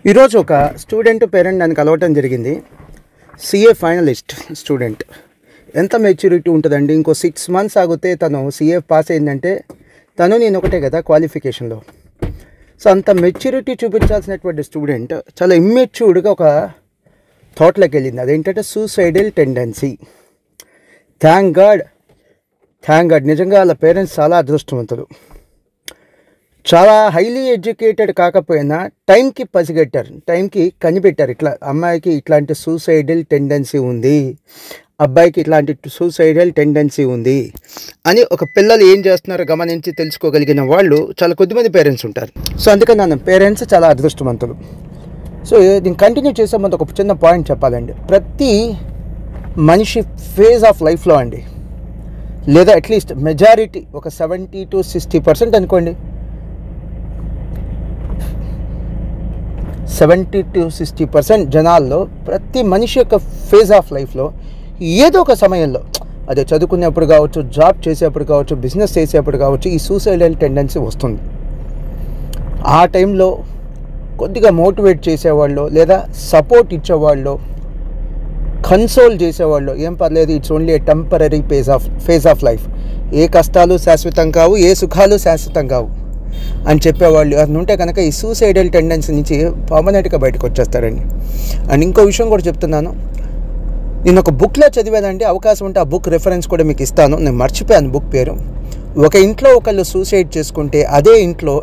ఈరోజు ఒక student parent నన్ను కలవటం జరిగింది. CA finalist student. ఎంత మెచ్యూరిటీ ఉంటుందండి? ఇంకో 6 months ఆగితే తను సిఏ పాస్ అయిందంటే నేను ఒకటే కదా క్వాలిఫికేషన్లో. సో అంత మెచ్యూరిటీ చూపించాల్సినటువంటి స్టూడెంట్ చాలా ఇమ్మెచ్యూర్డ్గా ఒక థాట్లోకి వెళ్ళింది. అదేంటంటే సూసైడల్ టెండెన్సీ. థ్యాంక్ గాడ్ నిజంగా వాళ్ళ పేరెంట్స్ చాలా అదృష్టవంతులు. చాలా హైలీ ఎడ్యుకేటెడ్ కాకపోయినా టైంకి పసిగట్టారు, టైంకి కనిపెట్టారు. ఇట్లా అమ్మాయికి ఇట్లాంటి సూసైడల్ టెండెన్సీ ఉంది, అబ్బాయికి ఇట్లాంటి సూసైడల్ టెండెన్సీ ఉంది అని ఒక పిల్లలు ఏం చేస్తున్నారో గమనించి తెలుసుకోగలిగిన వాళ్ళు చాలా కొద్దిమంది పేరెంట్స్ ఉంటారు. సో అందుకని నన్ను పేరెంట్స్ చాలా అదృష్టవంతులు. సో దీన్ని కంటిన్యూ చేసే ముందు ఒక చిన్న పాయింట్ చెప్పాలండి. ప్రతి మనిషి ఫేజ్ ఆఫ్ లైఫ్లో అండి, లేదా అట్లీస్ట్ మెజారిటీ ఒక 70 to 60% అనుకోండి, 70 to 60% జనాల్లో ప్రతి మనిషి యొక్క ఫేజ్ ఆఫ్ లైఫ్లో ఏదో ఒక సమయంలో, అదే చదువుకునేప్పుడు కావచ్చు, జాబ్ చేసేప్పుడు కావచ్చు, బిజినెస్ చేసేప్పుడు కావచ్చు, ఈ సూసైడల్ టెండెన్సీ వస్తుంది. ఆ టైంలో కొద్దిగా మోటివేట్ చేసేవాళ్ళు, లేదా సపోర్ట్ ఇచ్చేవాళ్ళు, కన్సోల్ చేసేవాళ్ళు, ఏం పర్లేదు, it's only a temporary phase of life, ఏ కష్టాలు శాశ్వతం కావు, ఏ సుఖాలు శాశ్వతం కావు అని చెప్పేవాళ్ళు అది ఉంటే కనుక ఈ సూసైడల్ టెండెన్సీ నుంచి పర్మనెంట్గా బయటకు వచ్చేస్తారండి. అండ్ ఇంకో విషయం కూడా చెప్తున్నాను, నేను ఒక బుక్లో చదివానండి. అవకాశం ఉంటే ఆ బుక్ రెఫరెన్స్ కూడా మీకు ఇస్తాను. నేను మర్చిపోయాను బుక్ పేరు. ఒక ఇంట్లో ఒకళ్ళు సూసైడ్ చేసుకుంటే అదే ఇంట్లో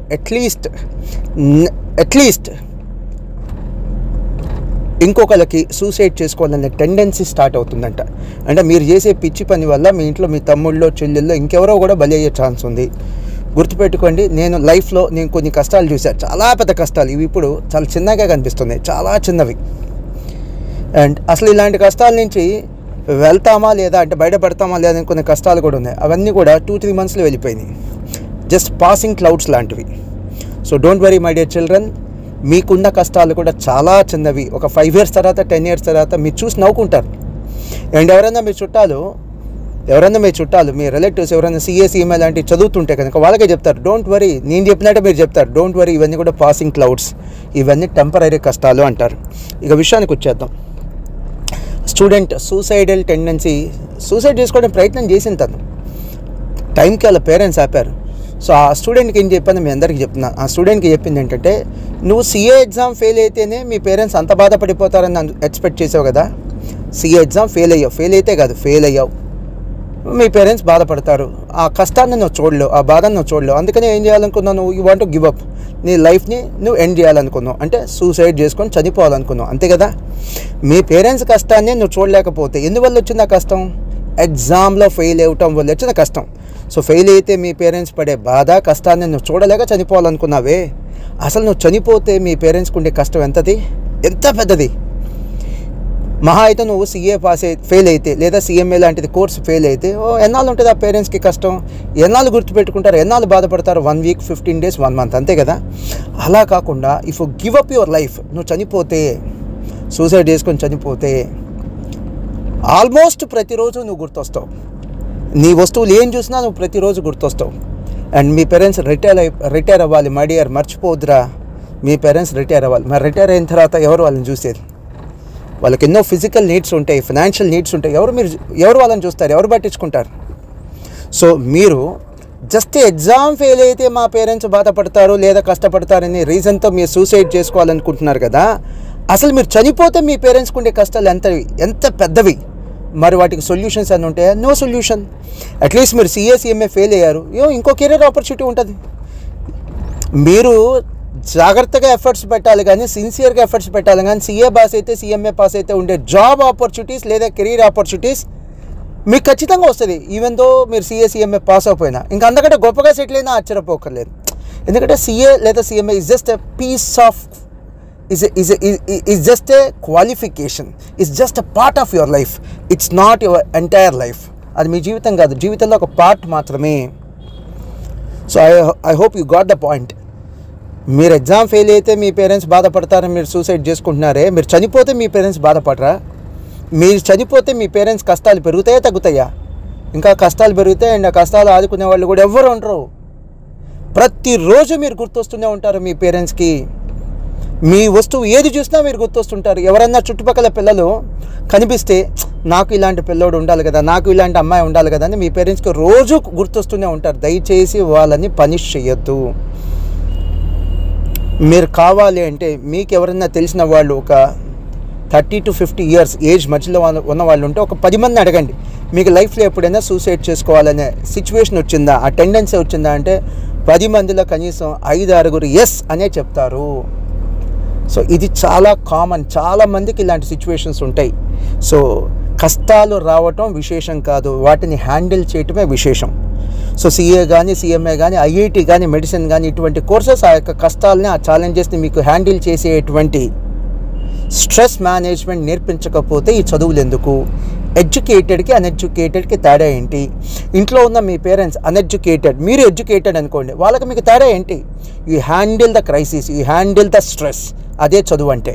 అట్లీస్ట్ ఇంకొకళ్ళకి సూసైడ్ చేసుకోవాలనే టెండెన్సీ స్టార్ట్ అవుతుందంట. అంటే మీరు చేసే పిచ్చి పని వల్ల మీ ఇంట్లో మీ తమ్ముళ్ళో చెల్లెల్లో ఇంకెవరో కూడా బలి అయ్యే ఛాన్స్ ఉంది. గుర్తుపెట్టుకోండి, నేను లైఫ్లో కొన్ని కష్టాలు చూశాను, చాలా పెద్ద కష్టాలు. ఇవి ఇప్పుడు చాలా చిన్నగా కనిపిస్తున్నాయి, చాలా చిన్నవి. అండ్ అసలు ఇలాంటి కష్టాల నుంచి వెళ్తామా లేదా, అంటే బయటపడతామా లేదా అని కొన్ని కష్టాలు కూడా ఉన్నాయి. అవన్నీ కూడా 2-3 monthsలో వెళ్ళిపోయినాయి. జస్ట్ పాసింగ్ క్లౌడ్స్ లాంటివి. So don't worry my dear children, మీకున్న కష్టాలు కూడా చాలా చిన్నవి. ఒక 5 years తర్వాత, 10 years తర్వాత మీరు చూసి నవ్వుకుంటారు. అండ్ ఎవరైనా మీ చుట్టాలు, మీ రిలేటివ్స్ ఎవరైనా సిఏ లాంటివి చదువుతుంటే కనుక వాళ్ళకే చెప్తారు, డోంట్ వరీ, నేను చెప్పినట్టే మీరు చెప్తారు, డోంట్ వరీ, ఇవన్నీ కూడా పాసింగ్ క్లౌడ్స్, ఇవన్నీ టెంపరీ కష్టాలు అంటారు. ఇక విషయానికి వచ్చేద్దాం. స్టూడెంట్ సూసైడల్ టెండెన్సీ, సూసైడ్ చేసుకోవడం ప్రయత్నం చేసిన తను టైంకి వాళ్ళ పేరెంట్స్ ఆపారు. సో ఆ స్టూడెంట్కి ఏం చెప్పాను మీ అందరికీ చెప్తున్నాను. ఆ స్టూడెంట్కి చెప్పింది ఏంటంటే, నువ్వు సిఏ ఎగ్జామ్ ఫెయిల్ అయితేనే మీ పేరెంట్స్ అంత బాధపడిపోతారని నన్ను ఎక్స్పెక్ట్ చేసావు కదా. సిఏ ఎగ్జామ్ ఫెయిల్ అయ్యావు, మీ పేరెంట్స్ బాధపడతారు. ఆ కష్టాన్ని నువ్వు చూడలేవు, ఆ బాధను నువ్వు చూడలేవు. అందుకనే ఏం చేయాలనుకున్నావు, నువ్వు you want to give up, నీ లైఫ్ని నువ్వు ఎండ్ చేయాలనుకున్నావు, అంటే సూసైడ్ చేసుకొని చనిపోవాలనుకున్నావు, అంతే కదా. మీ పేరెంట్స్ కష్టాన్ని నువ్వు చూడలేకపోతే ఎందువల్ల వచ్చింది ఆ కష్టం? ఎగ్జామ్లో ఫెయిల్ అవ్వటం వల్ల వచ్చిన కష్టం. సో ఫెయిల్ అయితే మీ పేరెంట్స్ పడే బాధ, కష్టాన్ని నువ్వు చూడలేక చనిపోవాలనుకున్నావే. అసలు నువ్వు చనిపోతే మీ పేరెంట్స్కి ఉండే కష్టం ఎంత పెద్దది. మహా అయితే నువ్వు సిఏ ఫెయిల్ అయితే, లేదా సిఎంఏ లాంటిది కోర్స్ ఫెయిల్ అయితే, ఎన్నాళ్ళు ఉంటుంది ఆ పేరెంట్స్కి కష్టం, ఎన్నాళ్ళు గుర్తుపెట్టుకుంటారు, ఎన్నాళ్ళు బాధపడతారు? 1 week, 15 days, 1 month, అంతే కదా. అలా కాకుండా if you give up your life, నువ్వు చనిపోతే, సూసైడ్ చేసుకొని చనిపోతే, ఆల్మోస్ట్ ప్రతిరోజు నువ్వు గుర్తొస్తావు. నీ వస్తువులు ఏం చూసినా నువ్వు ప్రతిరోజు గుర్తొస్తావు. అండ్ మీ పేరెంట్స్ రిటైర్ అవ్వాలి. మై డియర్, మర్చిపోద్దురా, మీ పేరెంట్స్ రిటైర్ అవ్వాలి. మరి రిటైర్ అయిన తర్వాత ఎవరు వాళ్ళని చూసేది? వాళ్ళకి ఎన్నో ఫిజికల్ నీడ్స్ ఉంటాయి, ఫైనాన్షియల్ నీడ్స్ ఉంటాయి. ఎవరు వాళ్ళని చూస్తారు, ఎవరు పట్టించుకుంటారు? సో మీరు జస్ట్ ఎగ్జామ్ ఫెయిల్ అయితే మా పేరెంట్స్ బాధపడతారు లేదా కష్టపడతారనే రీజన్తో మీరు సూసైడ్ చేసుకోవాలనుకుంటున్నారు కదా. అసలు మీరు చనిపోతే మీ పేరెంట్స్కి ఉండే కష్టాలు ఎంత పెద్దవి. మరి వాటికి సొల్యూషన్స్ అని ఉంటాయా? No solution. అట్లీస్ట్ మీరు సిఏ ఫెయిల్ అయ్యారు, ఇంకో కెరీర్ ఆపర్చునిటీ ఉంటుంది. మీరు జాగ్రత్తగా ఎఫర్ట్స్ పెట్టాలి, కానీ సిన్సియర్గా ఎఫర్ట్స్ పెట్టాలి. కానీ సిఏ పాస్ అయితే, సిఎంఏ పాస్ అయితే ఉండే జాబ్ ఆపర్చునిటీస్ లేదా కెరీర్ ఆపర్చునిటీస్ మీకు ఖచ్చితంగా వస్తుంది. ఈవెన్ దో మీరు సిఏ పాస్ అయిపోయినా, ఇంకా అంతకంటే గొప్పగా సెటిల్ అయినా ఆశ్చర్యపోకర్లేదు. ఎందుకంటే సిఏ లేదా CMA is just a piece of is just a qualification, is just a part of your life, it's not your entire life. అది మీ జీవితం కాదు, జీవితంలో ఒక పార్ట్ మాత్రమే. So I hope you got the point. మీరు exam fail అయితే మీ parents బాధపడతారని మీరు suicide చేసుకుంటున్నారే, మీరు చనిపోతే మీ పేరెంట్స్ బాధపడరా? మీరు చనిపోతే మీ పేరెంట్స్ కష్టాలు పెరుగుతాయా తగ్గుతాయా? ఇంకా కష్టాలు పెరుగుతాయి. అండ్ ఆ కష్టాలు ఆదుకునే వాళ్ళు కూడా ఎవ్వరు ఉండరు. ప్రతిరోజు మీరు గుర్తొస్తూనే ఉంటారు మీ పేరెంట్స్కి. మీ వస్తువు ఏది చూసినా మీరు గుర్తొస్తుంటారు. ఎవరన్నా చుట్టుపక్కల పిల్లలు కనిపిస్తే నాకు ఇలాంటి పిల్లోడు ఉండాలి కదా, నాకు ఇలాంటి అమ్మాయి ఉండాలి కదా అని మీ పేరెంట్స్కి రోజు గుర్తొస్తూనే ఉంటారు. దయచేసి వాళ్ళని పనిష్ చేయొద్దు. మీరు కావాలి అంటే మీకు ఎవరైనా తెలిసిన వాళ్ళు ఒక 30 to 50 years ఏజ్ మధ్యలో ఉన్న వాళ్ళు ఉంటే ఒక 10 మందిని అడగండి, మీకు లైఫ్లో ఎప్పుడైనా సూసైడ్ చేసుకోవాలనే సిచ్యువేషన్ వచ్చిందా, ఆ టెండెన్సీ వచ్చిందా అంటే 10 మందిలో కనీసం 5-6 ఎస్ అనే చెప్తారు. సో ఇది చాలా కామన్, చాలామందికి ఇలాంటి సిచ్యువేషన్స్ ఉంటాయి. సో కష్టాలు రావటం విశేషం కాదు, వాటిని హ్యాండిల్ చేయటమే విశేషం. సో సిఏ కానీ, సిఎంఏ కానీ, ఐఐటి కానీ, మెడిసిన్ కానీ ఇటువంటి కోర్సెస్ ఆ యొక్క కష్టాలని, ఆ ఛాలెంజెస్ని మీకు హ్యాండిల్ చేసేటువంటి స్ట్రెస్ మేనేజ్మెంట్ నేర్పించకపోతే ఈ చదువులు ఎందుకు? ఎడ్యుకేటెడ్కి అన్ఎడ్యుకేటెడ్కి తేడా ఏంటి? ఇంట్లో ఉన్న మీ పేరెంట్స్ అన్ఎడ్యుకేటెడ్, మీరు ఎడ్యుకేటెడ్ అనుకోండి, వాళ్ళకి మీకు తేడా ఏంటి? You handle the crisis, you handle the stress. అదే చదువు అంటే.